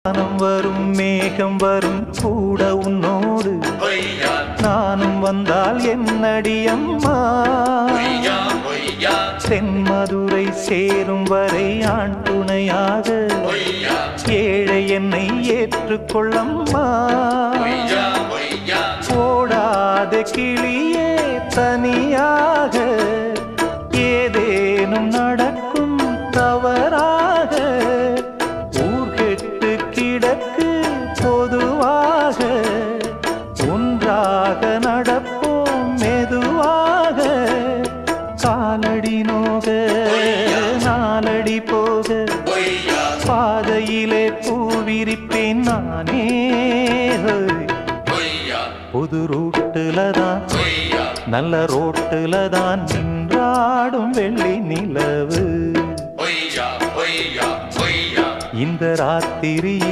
வானம் வரும் மேகம் வரும் கூட உன்னோடு நானும் வந்தால் என்னடி அம்மா தென்மதுரை சேரும் வரை ஆண் துணையாக ஏழை என்னை ஏற்றுக்கொள்ளம்மா ஓடாத கிளியே தனியாக ஏதேனும் நடக்கும் தவறாக ஊர்கெட்டு கிடக்கு பொதுவாக ஒன்றாக நடப்போம் மெதுவாக காலடி நோக நாலடி போக பாதையிலே பூவிரிப்பேன் நானே புது ரூட்டுல தான் நல்ல ரோட்டுல தான் நின்றாடும் வெள்ளி நிலவு இந்த ராத்திரியில்